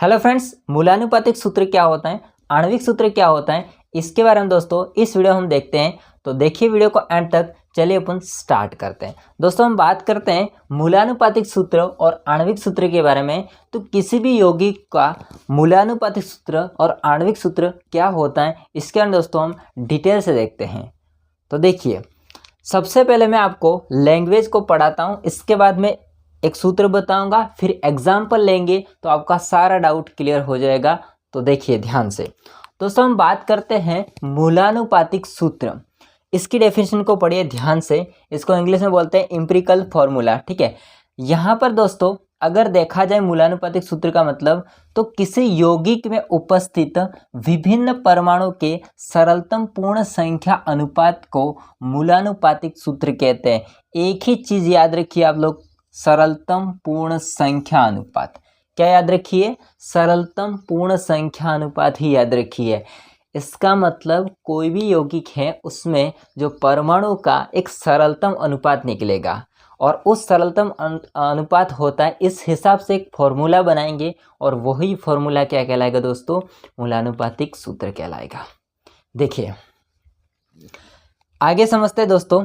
Hello friends, मूलानुपातिक सूत्र क्या होता है, आणविक सूत्र क्या होता है, इसके बारे में दोस्तों इस वीडियो हम देखते हैं। तो देखिए वीडियो को एंड तक। चलिए अपन स्टार्ट करते हैं। दोस्तों हम बात करते हैं मूलानुपातिक सूत्र और आणविक सूत्र के बारे में। तो किसी भी यौगिक का मूलानुपातिक सूत्र और आणविक सूत्र क्या होता है, इसके बारे में दोस्तों हम डिटेल से देखते हैं। तो देखिए, सबसे पहले मैं आपको लैंग्वेज को पढ़ाता हूँ, इसके बाद में एक सूत्र बताऊंगा, फिर एग्जाम्पल लेंगे तो आपका सारा डाउट क्लियर हो जाएगा। तो देखिए ध्यान से दोस्तों, हम बात करते हैं मूलानुपातिक सूत्र। इसकी डेफिनेशन को पढ़िए ध्यान से। इसको इंग्लिश में बोलते हैं एम्पिरिकल फॉर्मूला। ठीक है, यहाँ पर दोस्तों अगर देखा जाए मूलानुपातिक सूत्र का मतलब, तो किसी यौगिक में उपस्थित विभिन्न परमाणु के सरलतम पूर्ण संख्या अनुपात को मूलानुपातिक सूत्र कहते हैं। एक ही चीज याद रखिए आप लोग, सरलतम पूर्ण संख्या अनुपात। क्या याद रखिए? सरलतम पूर्ण संख्या अनुपात ही याद रखिए। इसका मतलब कोई भी यौगिक है उसमें जो परमाणु का एक सरलतम अनुपात निकलेगा, और उस सरलतम अनुपात होता है, इस हिसाब से एक फॉर्मूला बनाएंगे, और वही फॉर्मूला क्या कहलाएगा दोस्तों? मूलानुपातिक सूत्र कहलाएगा। देखिए आगे समझते हैं दोस्तों।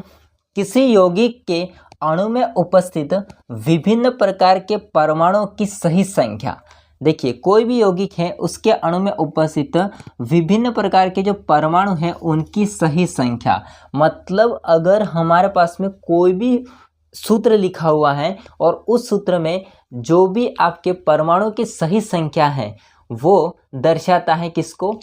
किसी यौगिक के अणु में उपस्थित विभिन्न प्रकार के परमाणुओं की सही संख्या। देखिए, कोई भी यौगिक है उसके अणु में उपस्थित विभिन्न प्रकार के जो परमाणु हैं उनकी सही संख्या। मतलब अगर हमारे पास में कोई भी सूत्र लिखा हुआ है और उस सूत्र में जो भी आपके परमाणु की सही संख्या है वो दर्शाता है किसको?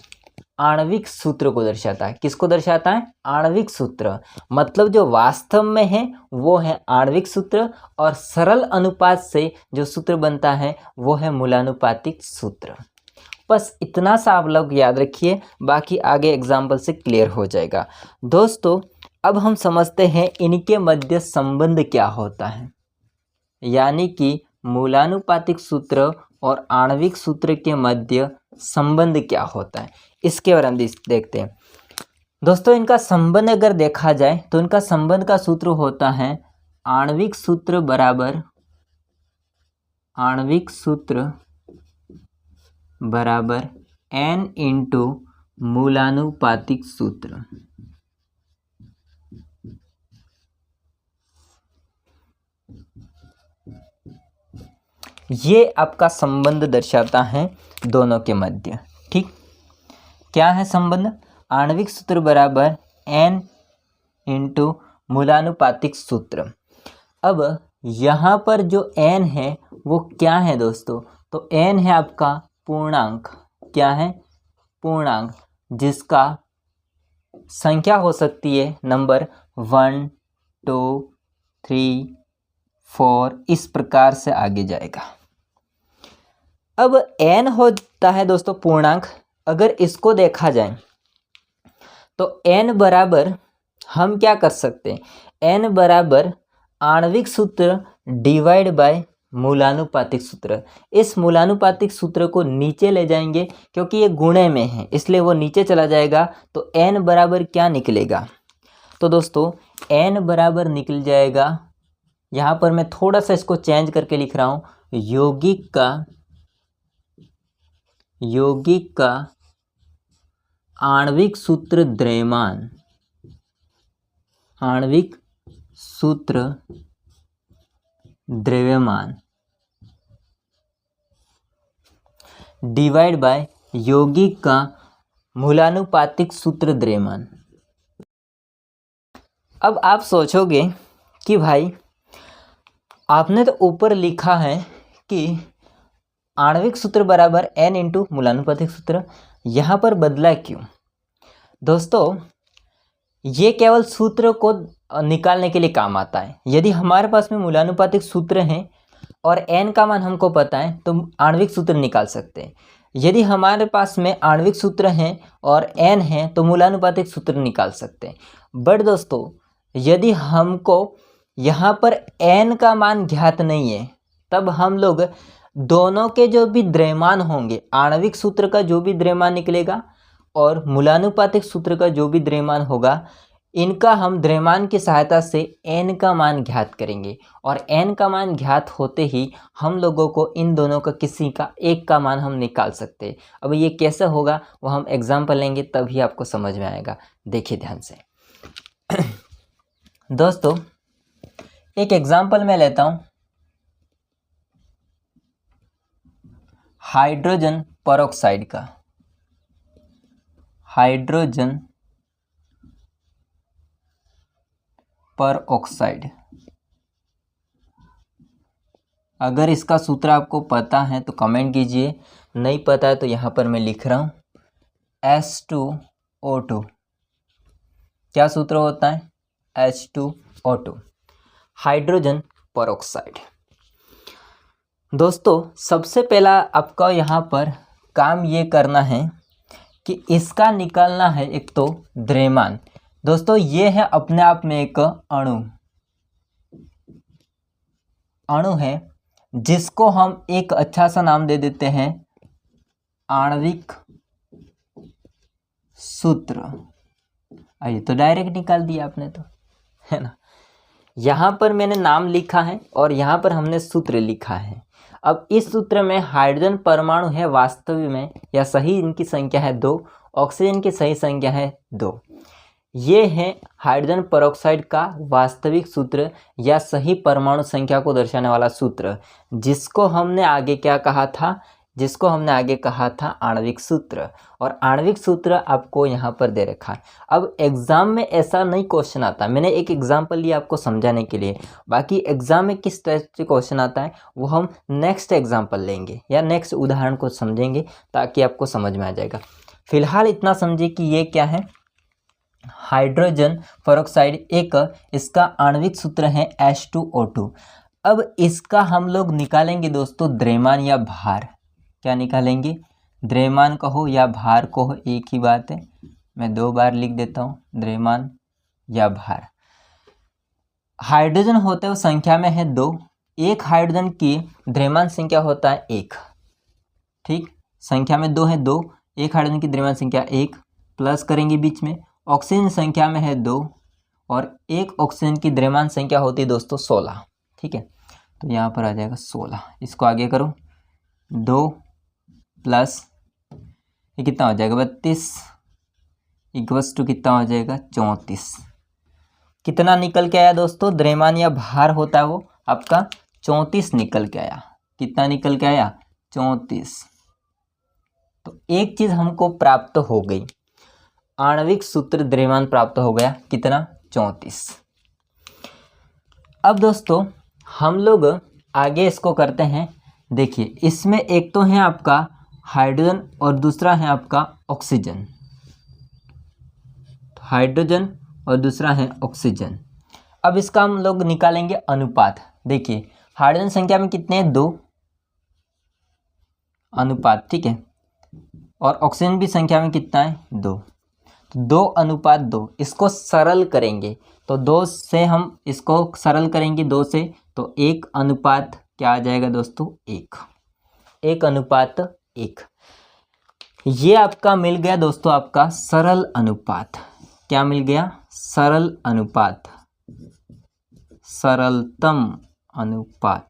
आणविक सूत्र को दर्शाता है। किसको दर्शाता है? आणविक सूत्र। मतलब जो वास्तव में है वो है आणविक सूत्र, और सरल अनुपात से जो सूत्र बनता है वो है मूलानुपातिक सूत्र। बस इतना सा आप लोग याद रखिए, बाकी आगे एग्जाम्पल से क्लियर हो जाएगा। दोस्तों अब हम समझते हैं इनके मध्य संबंध क्या होता है, यानी कि मूलानुपातिक सूत्र और आणविक सूत्र के मध्य संबंध क्या होता है, इसके बारे में देखते हैं। दोस्तों इनका संबंध अगर देखा जाए तो इनका संबंध का सूत्र होता है आणविक सूत्र बराबर n इंटू मूलानुपातिक सूत्र। ये आपका संबंध दर्शाता है दोनों के मध्य। ठीक, क्या है संबंध? आणविक सूत्र बराबर n इंटू मूलानुपातिक सूत्र। अब यहाँ पर जो n है वो क्या है दोस्तों? तो n है आपका पूर्णांक। क्या है? पूर्णांक, जिसका संख्या हो सकती है नंबर 1 2 3 4, इस प्रकार से आगे जाएगा। अब n होता है दोस्तों पूर्णांक। अगर इसको देखा जाए तो n बराबर हम क्या कर सकते हैं? n बराबर आणविक सूत्र डिवाइड बाय मूलानुपातिक सूत्र। इस मूलानुपातिक सूत्र को नीचे ले जाएंगे, क्योंकि ये गुणे में है इसलिए वो नीचे चला जाएगा। तो n बराबर क्या निकलेगा? तो दोस्तों n बराबर निकल जाएगा, यहाँ पर मैं थोड़ा सा इसको चेंज करके लिख रहा हूँ, यौगिक का आणविक सूत्र द्रव्यमान, आणविक सूत्र द्रव्यमान डिवाइड बाय यौगिक का मूलानुपातिक सूत्र द्रव्यमान। अब आप सोचोगे कि भाई आपने तो ऊपर लिखा है कि आणविक सूत्र बराबर n इंटू मूलानुपातिक सूत्र, यहाँ पर बदला क्यों? दोस्तों ये केवल सूत्र को निकालने के लिए काम आता है। यदि हमारे पास में मूलानुपातिक सूत्र हैं और n का मान हमको पता है तो आणविक सूत्र निकाल सकते हैं। यदि हमारे पास में आणविक सूत्र हैं और n है तो मूलानुपातिक सूत्र निकाल सकते हैं। बट दोस्तों यदि हमको यहाँ पर n का मान ज्ञात नहीं है, तब हम लोग दोनों के जो भी द्रव्यमान होंगे, आणविक सूत्र का जो भी द्रव्यमान निकलेगा और मूलानुपातिक सूत्र का जो भी द्रव्यमान होगा, इनका हम द्रव्यमान की सहायता से n का मान ज्ञात करेंगे और n का मान ज्ञात होते ही हम लोगों को इन दोनों का किसी का एक का मान हम निकाल सकते हैं। अब ये कैसे होगा वो हम एग्जाम्पल लेंगे तभी आपको समझ में आएगा। देखिए ध्यान से दोस्तों, एक एग्जाम्पल मैं लेता हूँ हाइड्रोजन परऑक्साइड का। हाइड्रोजन परऑक्साइड, अगर इसका सूत्र आपको पता है तो कमेंट कीजिए, नहीं पता है तो यहाँ पर मैं लिख रहा हूँ H2O2। क्या सूत्र होता है? H2O2, hydrogen peroxide. दोस्तों सबसे पहला आपका यहाँ पर काम ये करना है कि इसका निकालना है एक तो द्रव्यमान। दोस्तों ये है अपने आप में एक अणु है जिसको हम एक अच्छा सा नाम दे देते हैं आणविक सूत्र। आइए तो डायरेक्ट निकाल दिया आपने तो, है ना। यहाँ पर मैंने नाम लिखा है और यहाँ पर हमने सूत्र लिखा है। अब इस सूत्र में हाइड्रोजन परमाणु है वास्तविक में या सही इनकी संख्या है 2, ऑक्सीजन की सही संख्या है 2। ये है हाइड्रोजन परऑक्साइड का वास्तविक सूत्र या सही परमाणु संख्या को दर्शाने वाला सूत्र, जिसको हमने आगे क्या कहा था? जिसको हमने आगे कहा था आणविक सूत्र। और आणविक सूत्र आपको यहाँ पर दे रखा है। अब एग्जाम में ऐसा नहीं क्वेश्चन आता, मैंने एक एग्जाम्पल लिया आपको समझाने के लिए। बाकी एग्जाम में किस तरह से क्वेश्चन आता है वो हम नेक्स्ट एग्जाम्पल लेंगे या नेक्स्ट उदाहरण को समझेंगे ताकि आपको समझ में आ जाएगा। फिलहाल इतना समझिए कि ये क्या है, हाइड्रोजन परऑक्साइड एक, इसका आणविक सूत्र है H2O2। अब इसका हम लोग निकालेंगे दोस्तों द्रव्यमान या भार। क्या निकालेंगे? द्रव्यमान कहो या भार कहो एक ही बात है, मैं 2 बार लिख देता हूँ, द्रव्यमान या भार। हाइड्रोजन होते हैं संख्या में है 2, एक हाइड्रोजन की द्रव्यमान संख्या होता है 1, ठीक। संख्या में 2 है 2, एक हाइड्रोजन की द्रव्यमान संख्या 1, प्लस करेंगे बीच में। ऑक्सीजन संख्या में है 2 और एक ऑक्सीजन की द्रव्यमान संख्या होती है दोस्तों 16, ठीक है। तो यहाँ पर आ जाएगा 16, इसको आगे करो 2 प्लस ये कितना हो जाएगा 32 इक्वल्स टू कितना हो जाएगा 34। कितना निकल के आया दोस्तों? द्रव्यमान या भार होता है वो आपका 34 निकल के आया। कितना निकल के आया? 34। तो एक चीज हमको प्राप्त हो गई, आणविक सूत्र द्रव्यमान प्राप्त हो गया। कितना? 34। अब दोस्तों हम लोग आगे इसको करते हैं। देखिए इसमें एक तो है आपका हाइड्रोजन और दूसरा है आपका ऑक्सीजन। हाइड्रोजन और दूसरा है ऑक्सीजन। अब इसका हम लोग निकालेंगे अनुपात। देखिए हाइड्रोजन संख्या में कितने हैं? 2 अनुपात, ठीक है। और ऑक्सीजन भी संख्या में कितना है? 2। तो 2 अनुपात 2, इसको सरल करेंगे तो 2 से हम इसको सरल करेंगे 2 से, तो 1 अनुपात क्या आ जाएगा दोस्तों? 1 अनुपात 1। ये आपका मिल गया दोस्तों आपका सरल अनुपात। क्या मिल गया? सरल अनुपात, सरलतम अनुपात।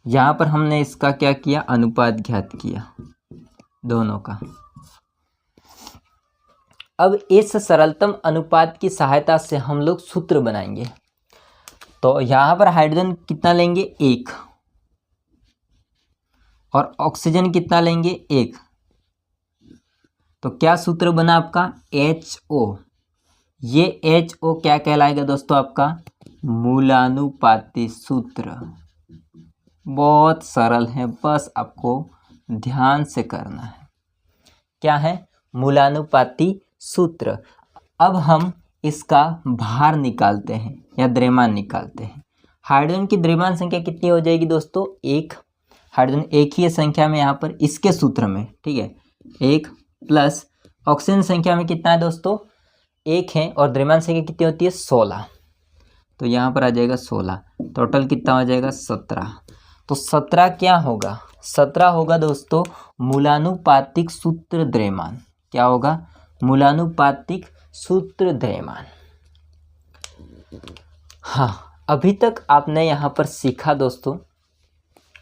यहाँ पर हमने इसका क्या किया? अनुपात ज्ञात किया दोनों का। अब इस सरलतम अनुपात की सहायता से हम लोग सूत्र बनाएंगे। तो यहाँ पर हाइड्रोजन कितना लेंगे? 1 और ऑक्सीजन कितना लेंगे? 1। तो क्या सूत्र बना आपका? HO। ये HO क्या कहलाएगा दोस्तों? आपका मूलानुपाती सूत्र। बहुत सरल है, बस आपको ध्यान से करना है। क्या है? मूलानुपाती सूत्र। अब हम इसका भार निकालते हैं या द्रव्यमान निकालते हैं। हाइड्रोजन की द्रव्यमान संख्या कितनी हो जाएगी दोस्तों? 1। हाइड्रोजन एक ही है संख्या में यहाँ पर इसके सूत्र में, ठीक है। 1 प्लस ऑक्सीजन संख्या में कितना है दोस्तों? 1 है और द्रव्यमान संख्या कितनी होती है? 16। तो यहाँ पर आ जाएगा 16, टोटल कितना हो जाएगा? 17। तो 17 क्या होगा? 17 होगा दोस्तों मूलानुपातिक सूत्र द्रव्यमान। क्या होगा? मूलानुपातिक सूत्र द्रव्यमान। हाँ, अभी तक आपने यहाँ पर सीखा दोस्तों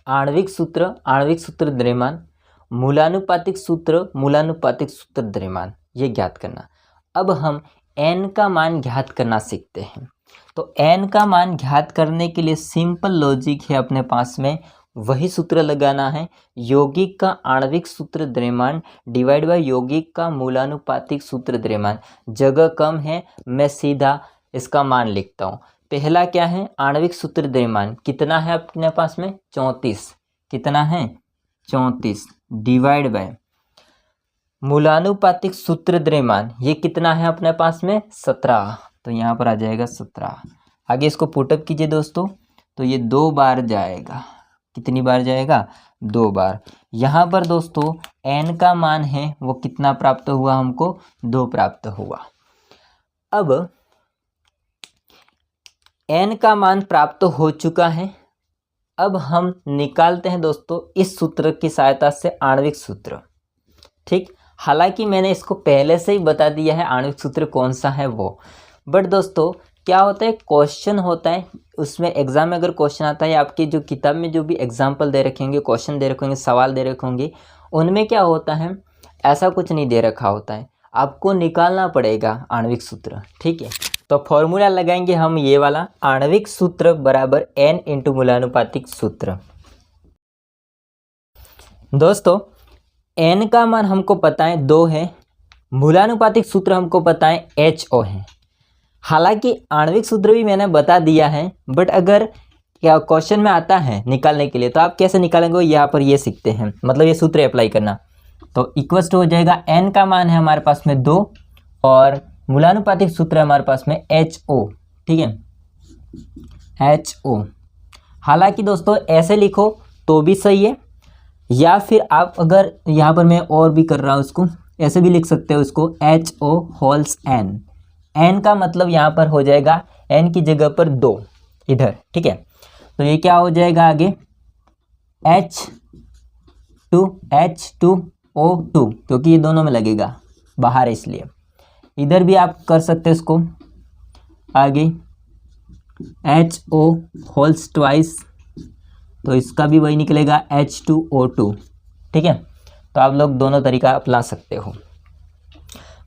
आणविक सूत्र द्रव्यमान, मूलानुपातिक सूत्र द्रव्यमान, ये ज्ञात करना। अब हम n का मान ज्ञात करना सीखते हैं। तो n का मान ज्ञात करने के लिए सिंपल लॉजिक है अपने पास में, वही सूत्र लगाना है, यौगिक का आणविक सूत्र द्रव्यमान डिवाइड बाय यौगिक का मूलानुपातिक सूत्र द्रव्यमान। जगह कम है, मैं सीधा इसका मान लिखता हूँ। पहला क्या है? आणविक सूत्र द्रव्यमान कितना है अपने पास में? 34। कितना है? 34 डिवाइड बाय मूलानुपातिक सूत्र द्रव्यमान, ये कितना है अपने पास में? 17। तो यहाँ पर आ जाएगा 17। आगे इसको पुटअप कीजिए दोस्तों, तो ये 2 बार जाएगा। कितनी बार जाएगा? 2 बार। यहाँ पर दोस्तों n का मान है वो कितना प्राप्त हुआ हमको? 2 प्राप्त हुआ। अब n का मान प्राप्त हो चुका है। अब हम निकालते हैं दोस्तों इस सूत्र की सहायता से आणविक सूत्र। ठीक, हालांकि मैंने इसको पहले से ही बता दिया है आणविक सूत्र कौन सा है वो, बट दोस्तों क्या होता है, क्वेश्चन होता है उसमें, एग्जाम में अगर क्वेश्चन आता है, आपकी जो किताब में जो भी एग्जाम्पल दे रखे होंगे, क्वेश्चन दे रखे होंगे, सवाल दे रखे होंगे, उनमें क्या होता है, ऐसा कुछ नहीं दे रखा होता है, आपको निकालना पड़ेगा आणविक सूत्र। ठीक है, तो फॉर्मूला लगाएंगे हम ये वाला, आणविक सूत्र बराबर n इंटू मूलानुपातिक सूत्र। दोस्तों n का मान हमको पता है 2 है, मूलानुपातिक सूत्र हमको पता है HO है। हालांकि आणविक सूत्र भी मैंने बता दिया है, बट अगर क्या क्वेश्चन में आता है निकालने के लिए, तो आप कैसे निकालेंगे यहाँ पर ये सीखते हैं, मतलब ये सूत्र अप्लाई करना। तो इक्वस्ट हो जाएगा, n का मान है हमारे पास में 2 और मूलानुपातिक सूत्र है हमारे पास में HO। ठीक है, HO। हालांकि दोस्तों ऐसे लिखो तो भी सही है, या फिर आप अगर यहाँ पर मैं और भी कर रहा हूँ उसको, ऐसे भी लिख सकते हो इसको, HO होल्स n। n का मतलब यहाँ पर हो जाएगा n की जगह पर 2 इधर। ठीक है, तो ये क्या हो जाएगा आगे, H2O2, क्योंकि ये दोनों में लगेगा, बाहर है इसलिए। इधर भी आप कर सकते हो इसको आगे, HO होल्स ट्वाइस, तो इसका भी वही निकलेगा H2O2। ठीक है, तो आप लोग दोनों तरीका अपना सकते हो।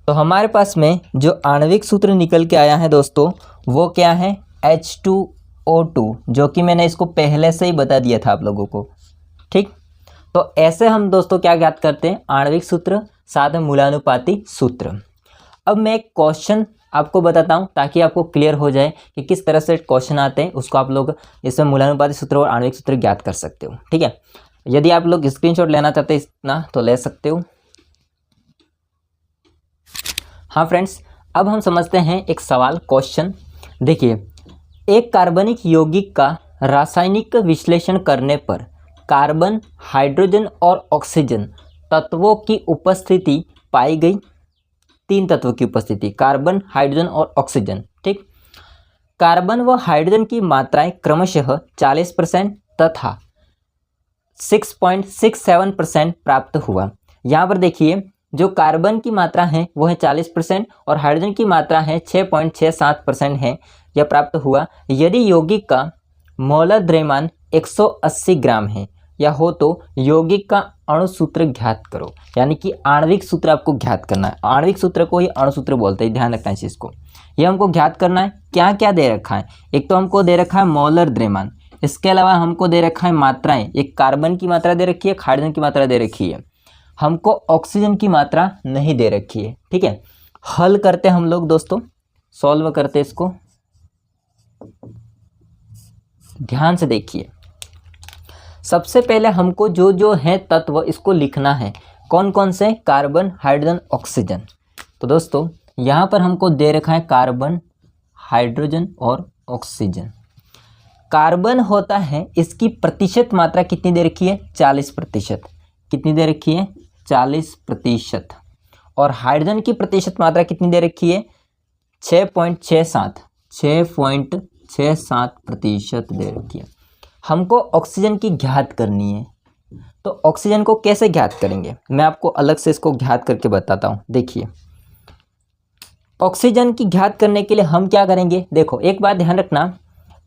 तो हमारे पास में जो आणविक सूत्र निकल के आया है दोस्तों, वो क्या है? H2O2, जो कि मैंने इसको पहले से ही बता दिया था आप लोगों को। ठीक, तो ऐसे हम दोस्तों क्या ज्ञात करते हैं? आणविक सूत्र साथ में मूलानुपाती सूत्र। अब मैं एक क्वेश्चन आपको बताता हूं ताकि आपको क्लियर हो जाए कि किस तरह से क्वेश्चन आते हैं, उसको आप लोग इसमें मूलानुपाती सूत्र और आणविक सूत्र ज्ञात कर सकते हो। ठीक है, यदि आप लोग स्क्रीनशॉट लेना चाहते हैं इतना तो ले सकते हो। हाँ फ्रेंड्स, अब हम समझते हैं एक सवाल, क्वेश्चन। देखिए, एक कार्बनिक यौगिक का रासायनिक विश्लेषण करने पर कार्बन, हाइड्रोजन और ऑक्सीजन तत्वों की उपस्थिति पाई गई। 3 तत्वों की उपस्थिति, कार्बन, हाइड्रोजन और ऑक्सीजन। ठीक, कार्बन व हाइड्रोजन की मात्राएं क्रमशः 40% तथा 6.67% प्राप्त हुआ। यहाँ पर देखिए, जो कार्बन की मात्रा है वो है 40% और हाइड्रोजन की मात्रा है 6.67% है, यह प्राप्त हुआ। यदि यौगिक का मोलर द्रव्यमान 180 ग्राम है या हो तो यौगिक का अणु सूत्र ज्ञात करो। यानी कि आणविक सूत्र आपको ज्ञात करना है। आणविक सूत्र को ही अणु सूत्र बोलते हैं, ध्यान रखना है इस चीज़ को। ये हमको ज्ञात करना है। क्या क्या दे रखा है? एक तो हमको दे रखा है मोलर द्रव्यमान, इसके अलावा हमको दे रखा है मात्राएं। एक कार्बन की मात्रा दे रखी है, हाइड्रोजन की मात्रा दे रखी है, हमको ऑक्सीजन की मात्रा नहीं दे रखी है। ठीक है, हल करते हम लोग दोस्तों, सॉल्व करते इसको, ध्यान से देखिए। सबसे पहले हमको जो जो है तत्व इसको लिखना है, कौन कौन से? Carbon, hydrogen, oxygen. तो दोस्तों यहाँ पर हमको दे रखा है कार्बन, हाइड्रोजन और ऑक्सीजन। कार्बन होता है, इसकी प्रतिशत मात्रा कितनी दे रखी है? 40%। कितनी दे रखी है? 40%। और हाइड्रोजन की प्रतिशत मात्रा कितनी दे रखी है? 6.67% दे रखी है। हमको ऑक्सीजन की ज्ञात करनी है, तो तो ऑक्सीजन को कैसे ज्ञात करेंगे, मैं आपको अलग से इसको ज्ञात करके बताता हूँ। देखिए, ऑक्सीजन की ज्ञात करने के लिए हम क्या करेंगे, देखो एक बात ध्यान रखना,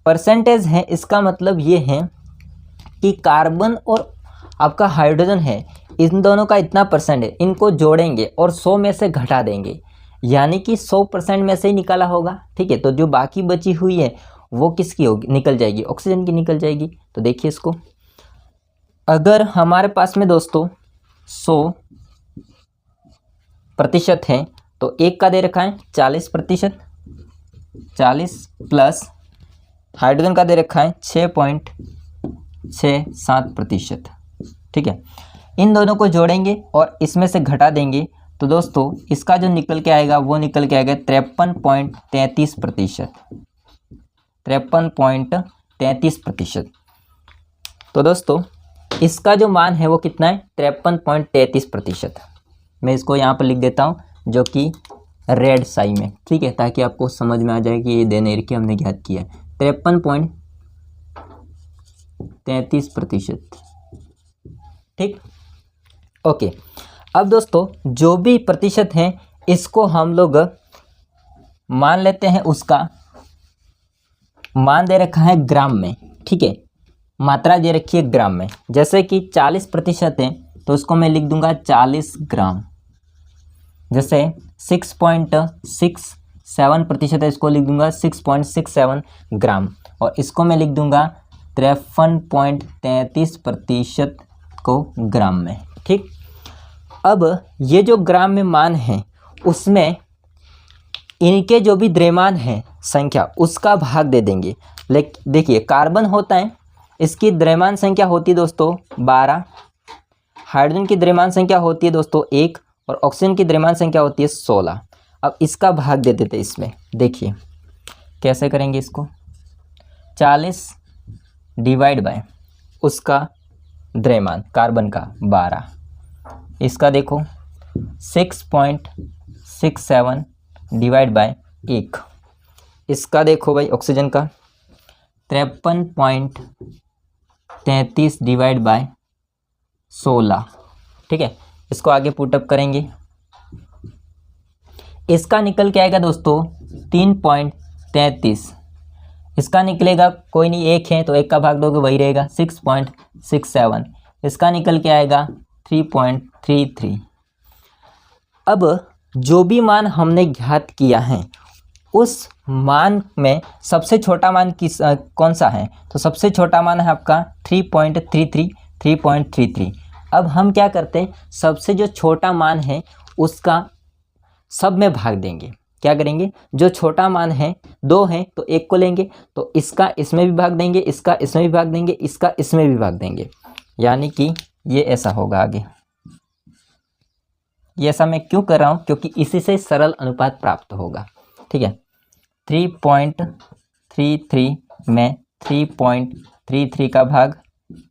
परसेंटेज है इसका मतलब ये है कि कार्बन और आपका हाइड्रोजन है, इन दोनों का इतना परसेंट है, इनको जोड़ेंगे और 100 में से घटा देंगे, यानी कि 100% में से ही निकाला होगा। ठीक है, तो जो बाकी बची हुई है वो किसकी होगी, निकल जाएगी, ऑक्सीजन की निकल जाएगी। तो देखिए इसको, अगर हमारे पास में दोस्तों 100% है तो एक का दे रखा है 40%, 40 प्लस हाइड्रोजन का दे रखा है 6.67%। ठीक है, इन दोनों को जोड़ेंगे और इसमें से घटा देंगे, तो दोस्तों इसका जो निकल के आएगा वो निकल के आएगा 53.33%, 53.33%। तो दोस्तों इसका जो मान है वो कितना है, 53.33%। मैं इसको यहाँ पर लिख देता हूँ जो कि रेड साई में, ठीक है, ताकि आपको समझ में आ जाए कि ये देनेर की हमने ज्ञात किया है, 53.33%। ठीक, ओके। अब दोस्तों जो भी प्रतिशत हैं इसको हम लोग मान लेते हैं, उसका मान दे रखा है ग्राम में। ठीक है, मात्रा दे रखी है ग्राम में, जैसे कि 40% है तो उसको मैं लिख दूंगा 40 ग्राम, जैसे 6.67% है इसको लिख दूंगा 6.67 ग्राम, और इसको मैं लिख दूंगा 53.33% को ग्राम में। ठीक, अब ये जो ग्राम में मान है उसमें इनके जो भी द्रव्यमान है संख्या उसका भाग दे देंगे। देखिए कार्बन होता है, इसकी द्रव्यमान संख्या होती है दोस्तों 12, हाइड्रोजन की द्रव्यमान संख्या होती है दोस्तों 1, और ऑक्सीजन की द्रव्यमान संख्या होती है 16। अब इसका भाग दे देते इसमें, देखिए कैसे करेंगे इसको, 40 डिवाइड बाय उसका द्रव्यमान कार्बन का 12, इसका देखो 6.67 डिवाइड बाय 1, इसका देखो भाई ऑक्सीजन का 53.33 डिवाइड बाय 16। ठीक है, इसको आगे पुटअप करेंगे, इसका निकल के आएगा दोस्तों 3.33, इसका निकलेगा कोई नहीं, एक है तो एक का भाग दोगे वही रहेगा 6.67, इसका निकल के आएगा 3.33। अब जो भी मान हमने ज्ञात किया है उस मान में सबसे छोटा मान कौन सा है, तो सबसे छोटा मान है आपका 3.33। अब हम क्या करते हैं, सबसे जो छोटा मान है उसका सब में भाग देंगे। क्या करेंगे, जो छोटा मान है 2 है तो 1 को लेंगे, तो इसका इसमें भी भाग देंगे, इसका इसमें भी भाग देंगे, इसका इसमें भी भाग देंगे, यानी कि ये ऐसा होगा आगे। ये ऐसा मैं क्यों कर रहा हूँ, क्योंकि इसी से सरल अनुपात प्राप्त होगा। ठीक है, 3.33 में 3.33 का भाग,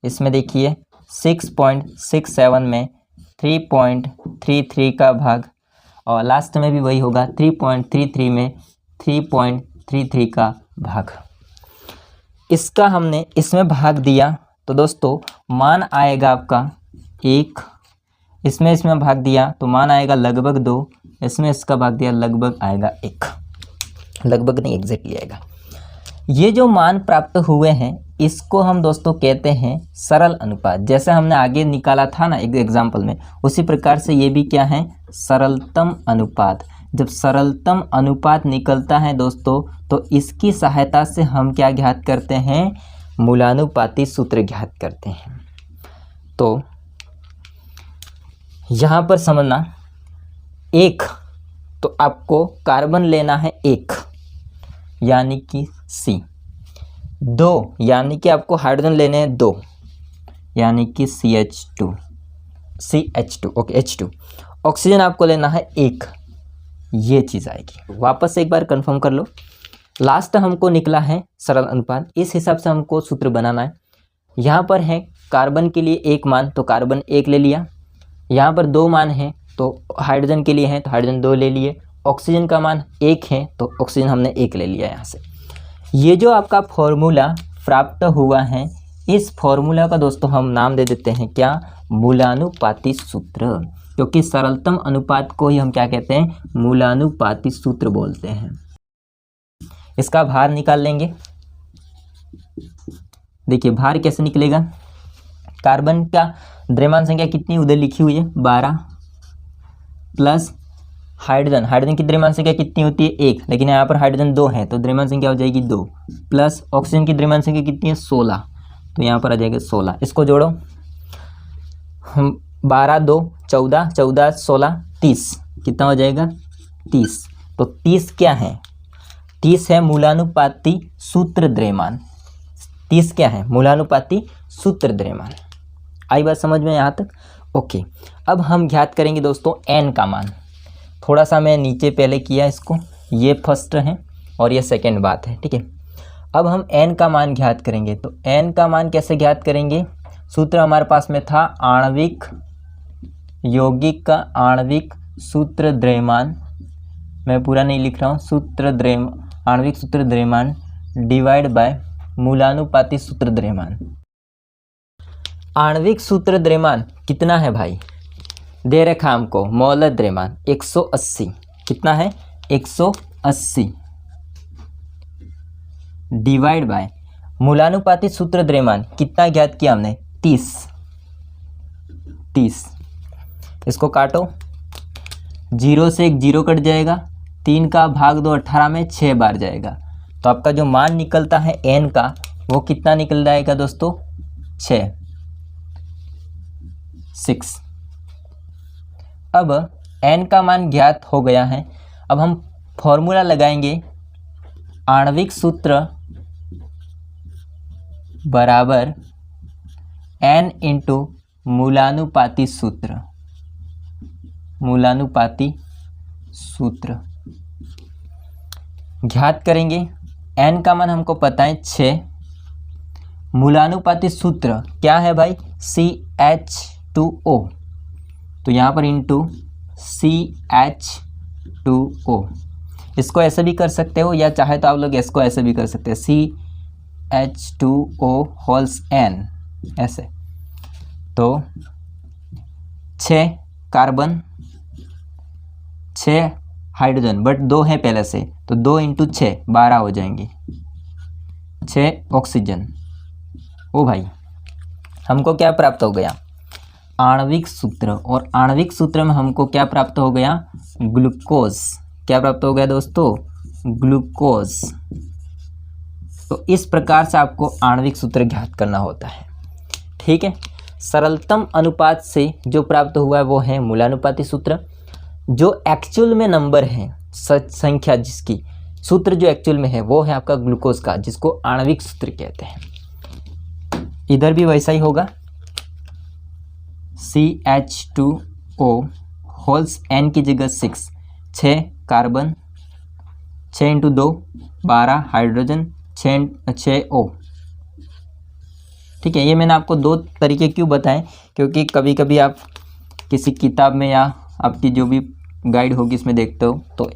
इसमें देखिए 6.67 में 3.33 का भाग, और लास्ट में भी वही होगा 3.33 में 3.33 का भाग। इसका हमने इसमें भाग दिया तो दोस्तों मान आएगा आपका 1, इसमें भाग दिया तो मान आएगा लगभग 2, इसमें इसका भाग दिया लगभग आएगा 1, लगभग नहीं एग्जैक्टली आएगा। ये जो मान प्राप्त हुए हैं इसको हम दोस्तों कहते हैं सरल अनुपात, जैसे हमने आगे निकाला था ना एक एग्जाम्पल में, उसी प्रकार से ये भी क्या है, सरलतम अनुपात। जब सरलतम अनुपात निकलता है दोस्तों तो इसकी सहायता से हम क्या ज्ञात करते हैं, मूलानुपाती सूत्र ज्ञात करते हैं। तो यहाँ पर समझना, 1 तो आपको कार्बन लेना है 1 यानी कि C, 2 यानी कि आपको हाइड्रोजन लेने हैं 2 यानी कि CH2, ओके H2, ऑक्सीजन आपको लेना है 1, ये चीज़ आएगी। वापस एक बार कंफर्म कर लो, लास्ट हमको निकला है सरल अनुपात, इस हिसाब से हमको सूत्र बनाना है। यहाँ पर है कार्बन के लिए 1 मान तो कार्बन 1 ले लिया, यहाँ पर 2 मान है तो हाइड्रोजन के लिए है तो हाइड्रोजन 2 ले लिए, ऑक्सीजन का मान 1 है तो ऑक्सीजन हमने 1 ले लिया यहाँ से। ये जो आपका फॉर्मूला प्राप्त हुआ है इस फॉर्मूला का दोस्तों हम नाम दे देते हैं क्या, मूलानुपाती सूत्र, क्योंकि सरलतम अनुपात को ही हम क्या कहते हैं, मूलानुपाती सूत्र बोलते हैं। इसका भार निकाल लेंगे। देखिए भार कैसे निकलेगा, कार्बन का द्रव्यमान संख्या कितनी उधर लिखी हुई है 12, प्लस हाइड्रोजन की द्रव्यमान संख्या कितनी होती है 1, लेकिन यहाँ पर हाइड्रोजन 2 है तो द्रव्यमान संख्या हो जाएगी 2, प्लस ऑक्सीजन की द्रव्यमान संख्या कितनी है 16, तो यहाँ पर आ जाएगा 16। इसको जोड़ो, हम 12 2 14, 14 16 30, कितना हो जाएगा 30। तो 30 क्या है, 30 है मूलानुपाती सूत्र द्रव्यमान। 30 क्या है, मूलानुपाती सूत्र द्रव्यमान। आई बात समझ में यहाँ तक? ओके, अब हम ज्ञात करेंगे दोस्तों n का मान। थोड़ा सा मैं नीचे पहले किया इसको, ये फर्स्ट है और ये सेकंड बात है, ठीक है। अब हम n का मान ज्ञात करेंगे, तो n का मान कैसे ज्ञात करेंगे, सूत्र हमारे पास में था आणविक यौगिक का आणविक सूत्र द्रव्यमान, मैं पूरा नहीं लिख रहा हूँ, सूत्र द्रव्यमान, आणविक सूत्र द्रव्यमान डिवाइड बाय मूलानुपाती सूत्र द्रव्यमान। आणविक सूत्र द्रव्यमान कितना है भाई, दे रखा हमको मौल द्रव्यमान 180, कितना है 180, डिवाइड बाय मूलानुपाती सूत्र द्रव्यमान कितना ज्ञात किया हमने 30। इसको काटो, 0 से एक 0 कट जाएगा, 3 का भाग दो 18 में 6 बार जाएगा, तो आपका जो मान निकलता है n का वो कितना निकल जाएगा दोस्तों 6। अब n का मान ज्ञात हो गया है, अब हम फॉर्मूला लगाएंगे, आणविक सूत्र बराबर n इंटू मूलानुपाती सूत्र, मूलानुपाती सूत्र ज्ञात करेंगे। n का मान हमको पता है 6, मूलानुपाती सूत्र क्या है भाई CH2O, तो यहाँ पर इंटू CH2O, इसको ऐसे भी कर सकते हो या चाहे तो आप लोग इसको ऐसे भी कर सकते हैं CH2O होल्स n, ऐसे। तो 6 कार्बन 6 हाइड्रोजन, बट 2 है पहले से, तो 2 इंटू 6 12 हो जाएंगे, 6 ऑक्सीजन। ओ भाई हमको क्या प्राप्त हो गया, आणविक सूत्र, और आणविक सूत्र में हमको क्या प्राप्त हो गया, ग्लूकोज। क्या प्राप्त हो गया दोस्तों, ग्लूकोज। तो इस प्रकार से आपको आणविक सूत्र ज्ञात करना होता है, ठीक है। सरलतम अनुपात से जो प्राप्त हुआ है वो है मूलानुपाती सूत्र। जो एक्चुअल में नंबर है, संख्या जिसकी सूत्र जो एक्चुअल में है वो है आपका ग्लूकोज का, जिसको आणविक सूत्र कहते हैं। इधर भी वैसा ही होगा, CH2O होल्स n की जगह 6 कार्बन, 6 इंटू 2 12 हाइड्रोजन, 6 O, ठीक है। ये मैंने आपको 2 तरीके क्यों बताएं, क्योंकि कभी कभी आप किसी किताब में या आपकी जो भी गाइड होगी इसमें देखते हो तो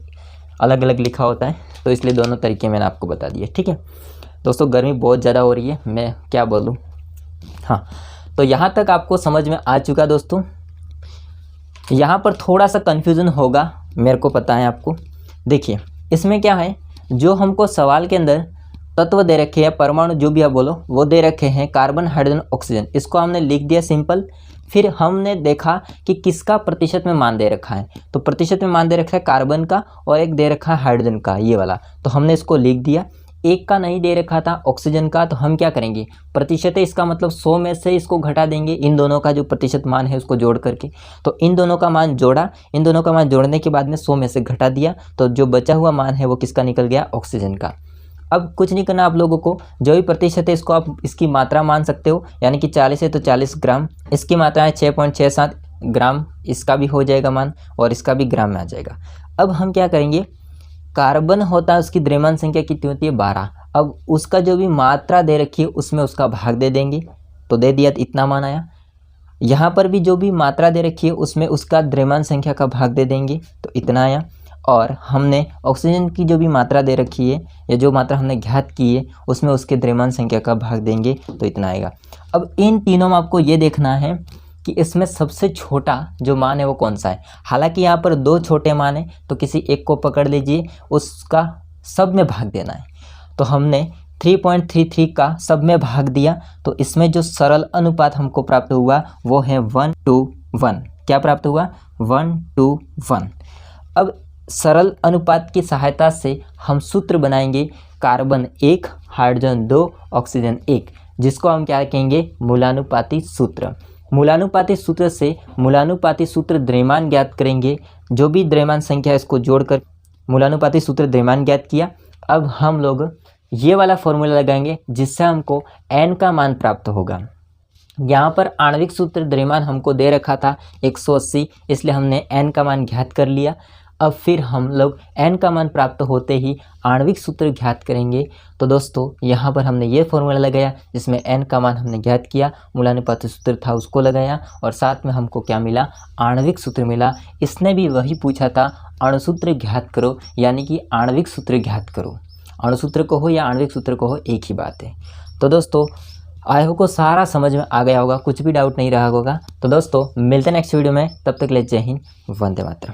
अलग अलग लिखा होता है, तो इसलिए दोनों तरीके मैंने आपको बता दिए, ठीक है। दोस्तों गर्मी बहुत ज़्यादा हो रही है, मैं क्या बोलूँ। हाँ, तो यहाँ तक आपको समझ में आ चुका दोस्तों। यहाँ पर थोड़ा सा कन्फ्यूज़न होगा, मेरे को पता है आपको। देखिए इसमें क्या है, जो हमको सवाल के अंदर तत्व दे रखे हैं, परमाणु जो भी आप बोलो वो दे रखे हैं, कार्बन हाइड्रोजन ऑक्सीजन, इसको हमने लिख दिया सिंपल। फिर हमने देखा कि किसका प्रतिशत में मान दे रखा है, तो प्रतिशत में मान दे रखा है कार्बन का और एक दे रखा है हाइड्रोजन का, ये वाला, तो हमने इसको लिख दिया। एक का नहीं दे रखा था ऑक्सीजन का, तो हम क्या करेंगे, प्रतिशत है इसका मतलब 100 में से इसको घटा देंगे, इन दोनों का जो प्रतिशत मान है उसको जोड़ करके। तो इन दोनों का मान जोड़ा, इन दोनों का मान जोड़ने के बाद में 100 में से घटा दिया, तो जो बचा हुआ मान है वो किसका निकल गया, ऑक्सीजन का। अब कुछ नहीं करना आप लोगों को, जो भी प्रतिशत है इसको आप इसकी मात्रा मान सकते हो, यानी कि 40 है तो 40 ग्राम, इसकी मात्रा है 6.67 ग्राम, इसका भी हो जाएगा मान और इसका भी ग्राम में आ जाएगा। अब हम क्या करेंगे, कार्बन होता है उसकी द्रव्यमान संख्या कितनी होती है 12, अब उसका जो भी मात्रा दे रखी है उसमें उसका भाग दे देंगे, तो दे दिया तो इतना मान आया। यहाँ पर भी जो भी मात्रा दे रखी है उसमें उसका द्रव्यमान संख्या का भाग दे देंगे, तो इतना आया। और हमने ऑक्सीजन की जो भी मात्रा दे रखी है या जो मात्रा हमने ज्ञात की है उसमें उसके द्रव्यमान संख्या का भाग देंगे तो इतना आएगा। अब इन तीनों में आपको ये देखना है कि इसमें सबसे छोटा जो मान है वो कौन सा है। हालांकि यहाँ पर दो छोटे मान हैं तो किसी एक को पकड़ लीजिए, उसका सब में भाग देना है। तो हमने 3.33 का सब में भाग दिया तो इसमें जो सरल अनुपात हमको प्राप्त हुआ वो है 1:1। क्या प्राप्त हुआ? 1:1। अब सरल अनुपात की सहायता से हम सूत्र बनाएंगे कार्बन 1, हाइड्रोजन 2, ऑक्सीजन 1, जिसको हम क्या कहेंगे? मूलानुपाती सूत्र। मूलानुपाती सूत्र से मूलानुपाती सूत्र द्रव्यमान ज्ञात करेंगे। जो भी द्रव्यमान संख्या है इसको जोड़कर मूलानुपाती सूत्र द्रव्यमान ज्ञात किया। अब हम लोग ये वाला फॉर्मूला लगाएंगे जिससे हमको n का मान प्राप्त होगा। यहाँ पर आणविक सूत्र द्रव्यमान हमको दे रखा था 180, इसलिए हमने n का मान ज्ञात कर लिया। अब फिर हम लोग n का मान प्राप्त होते ही आणविक सूत्र ज्ञात करेंगे। तो दोस्तों यहाँ पर हमने ये फॉर्मूला लगाया जिसमें n का मान हमने ज्ञात किया, मूलानुपाती सूत्र था उसको लगाया और साथ में हमको क्या मिला? आणविक सूत्र मिला। इसने भी वही पूछा था अणुसूत्र ज्ञात करो, यानी कि आणविक सूत्र ज्ञात करो। अणुसूत्र को हो या आणविक सूत्र को हो एक ही बात है। तो दोस्तों आई होप को सारा समझ में आ गया होगा, कुछ भी डाउट नहीं रहा होगा। तो दोस्तों मिलते हैं नेक्स्ट वीडियो में, तब तक के लिए जय हिंद, वंदे मातरम।